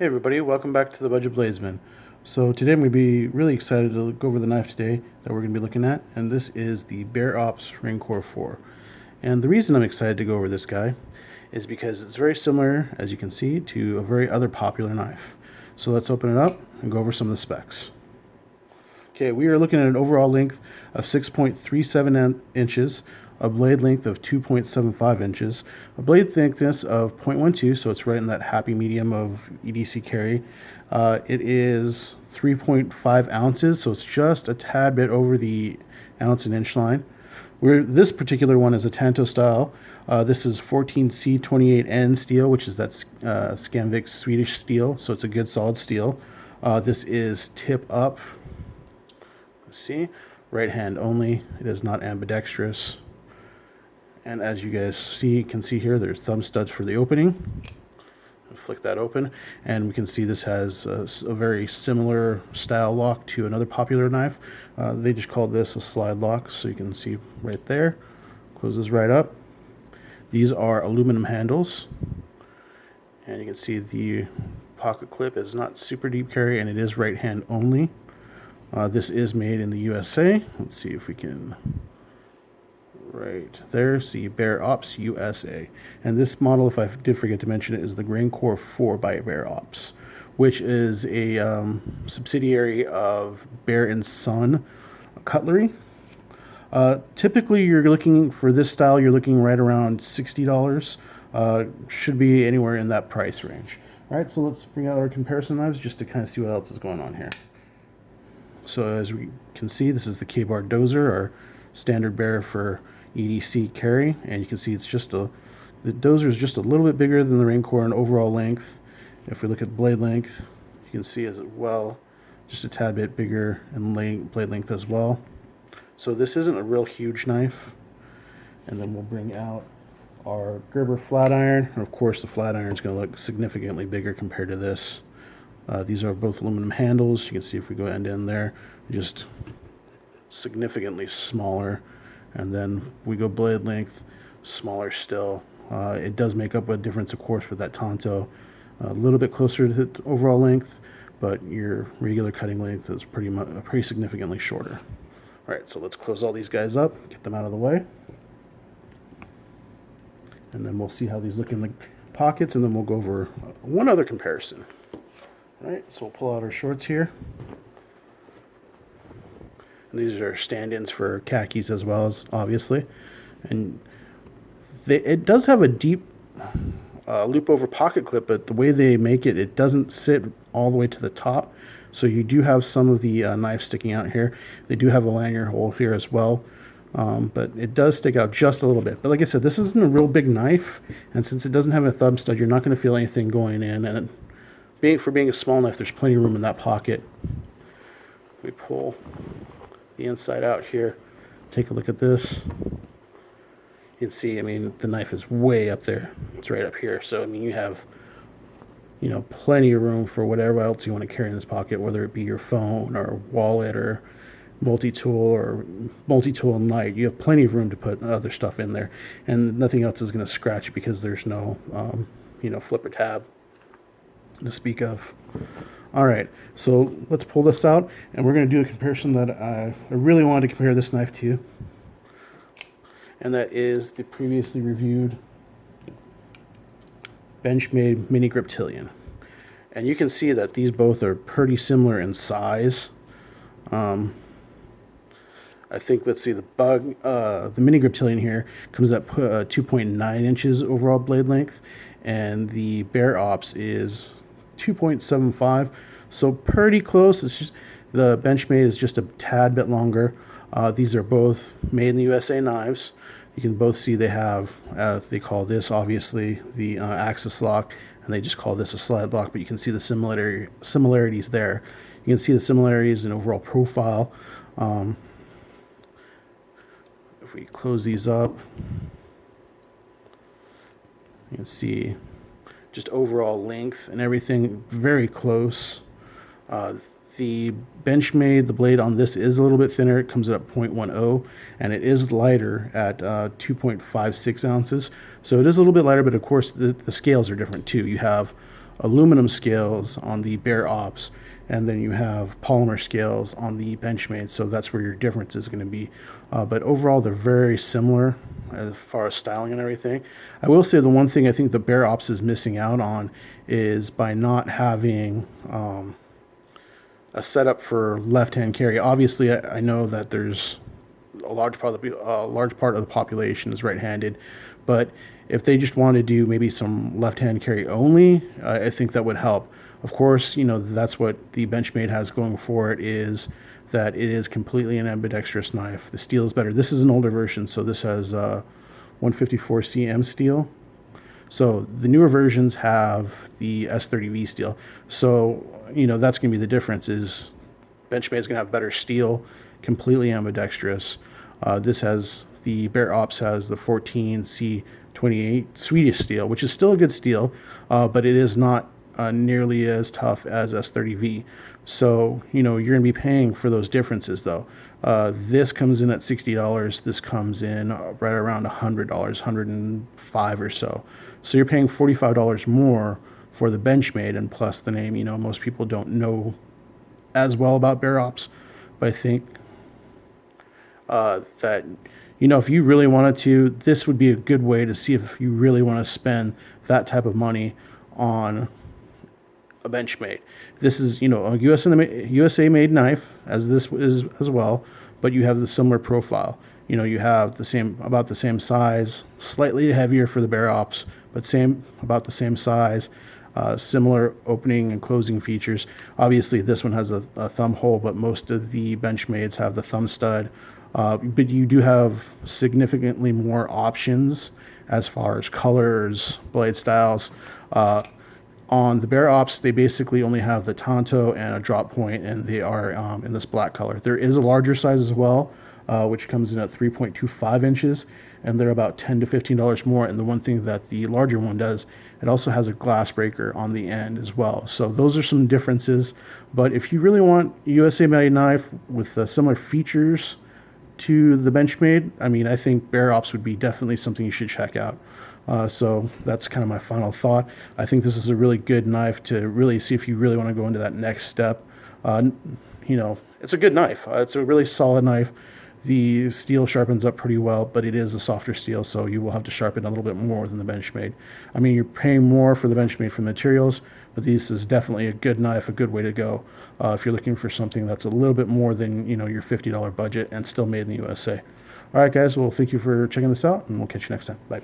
Hey everybody, welcome back to the Budget Bladesman. So today I'm going to be really excited to go over the knife today that we're going to be looking at, and this is the Bearops Rancor IV. And the reason I'm excited to go over this guy is because it's very similar, as you can see, to a very other popular knife. So let's open it up and go over some of the specs. Okay, we are looking at an overall length of 6.37 inches, a blade length of 2.75 inches, a blade thickness of 0.12, so it's right in that happy medium of EDC carry. It is 3.5 ounces, so it's just a tad bit over the ounce and inch line. This particular one is a Tanto style. This is 14C28N steel, which is that Scanvik Swedish steel, so it's a good solid steel. This is tip up. See, right hand only. It is not ambidextrous. And as you guys can see here, there's thumb studs for the opening. Flick that open, and we can see this has a very similar style lock to another popular knife. They just call this a slide lock, so you can see right there. Closes right up. These are aluminum handles, and you can see the pocket clip is not super deep carry, and it is right hand only. This is made in the USA. Let's see if we can, right there, see Bearops USA. And this model, if I did forget to mention it, is the Rancor IV by Bearops, which is a subsidiary of Bear & Son Cutlery. Typically, you're looking for this style, you're looking right around $60. Should be anywhere in that price range. All right, so let's bring out our comparison knives just to kind of see what else is going on here. So as we can see, this is the K-bar dozer, our standard bear for EDC carry, and you can see it's just the dozer is just a little bit bigger than the Rancor in overall length. If we look at blade length, you can see as well, just a tad bit bigger in blade length as well. So this isn't a real huge knife. And then we'll bring out our Gerber flat iron, and of course the flat iron is going to look significantly bigger compared to this. These are both aluminum handles. You can see if we go end in there, just significantly smaller. And then we go blade length, smaller still. It does make up a difference, of course, with that Tanto. A little bit closer to the overall length, but your regular cutting length is pretty significantly shorter. All right, so let's close all these guys up, get them out of the way. And then we'll see how these look in the pockets, and then we'll go over one other comparison. All right, so we'll pull out our shorts here. And these are stand-ins for khakis as well, as obviously. And it does have a deep loop over pocket clip, but the way they make it, it doesn't sit all the way to the top. So you do have some of the knife sticking out here. They do have a lanyard hole here as well. But it does stick out just a little bit. But like I said, this isn't a real big knife, and since it doesn't have a thumb stud, you're not going to feel anything going in. And for being a small knife, there's plenty of room in that pocket. We pull the inside out here. Take a look at this. You can see, I mean, the knife is way up there. It's right up here. So, I mean, you have, plenty of room for whatever else you want to carry in this pocket, whether it be your phone or wallet or multi-tool and light. You have plenty of room to put other stuff in there, and nothing else is going to scratch because there's no, flipper tab to speak of. All right, so let's pull this out, and we're going to do a comparison that I really wanted to compare this knife to, and that is the previously reviewed Benchmade Mini Griptilian. And you can see that these both are pretty similar in size. I think, let's see, the Mini Griptilian here comes at 2.9 inches overall blade length, and the Bearops is 2.75, so pretty close. It's just the Benchmade is just a tad bit longer. These are both made in the USA knives. You can both see they have, they call this obviously the axis lock, and they just call this a slide lock, but you can see the similarities there. You can see the similarities in overall profile. If we close these up, you can see just overall length and everything very close. The Benchmade, the blade on this is a little bit thinner. It comes at 0.10, and it is lighter at 2.56 ounces. So it is a little bit lighter, but of course the scales are different too. You have aluminum scales on the Bearops, and then you have polymer scales on the Benchmade, so that's where your difference is going to be. But overall, they're very similar as far as styling and everything. I will say the one thing I think the Bearops is missing out on is by not having a setup for left-hand carry. Obviously, I know that there's a large part of the population is right-handed, but if they just want to do maybe some left-hand carry only, I think that would help. Of course, that's what the Benchmade has going for it, is that it is completely an ambidextrous knife. The steel is better. This is an older version, so this has 154 cm steel. So the newer versions have the S30V steel. So, that's going to be the difference, is Benchmade is going to have better steel, completely ambidextrous. The Bearops has the 14C28 Swedish steel, which is still a good steel, but it is not nearly as tough as S30V. So, you're going to be paying for those differences, though. This comes in at $60. This comes in right around $100, $105 or so. So you're paying $45 more for the Benchmade, and plus the name. Most people don't know as well about Bearops, but I think that, if you really wanted to, this would be a good way to see if you really want to spend that type of money on a Benchmade. This is, a USA made knife, as this is as well, but you have the similar profile. You have about the same size, slightly heavier for the Bearops, but about the same size, similar opening and closing features. Obviously, this one has a thumb hole, but most of the Benchmades have the thumb stud. But you do have significantly more options as far as colors, blade styles. On the Bearops, they basically only have the Tanto and a drop point, and they are in this black color. There is a larger size as well, which comes in at 3.25 inches, and they're about $10 to $15 more. And the one thing that the larger one does, it also has a glass breaker on the end as well. So those are some differences. But if you really want a USA made knife with similar features to the Benchmade, I think Bearops would be definitely something you should check out. So that's kind of my final thought. I think this is a really good knife to really see if you really want to go into that next step. It's a good knife. It's a really solid knife. The steel sharpens up pretty well, but it is a softer steel, so you will have to sharpen a little bit more than the Benchmade. You're paying more for the Benchmade for materials, but this is definitely a good knife, a good way to go if you're looking for something that's a little bit more than your $50 budget and still made in the USA. All right, guys. Well, thank you for checking this out, and we'll catch you next time. Bye.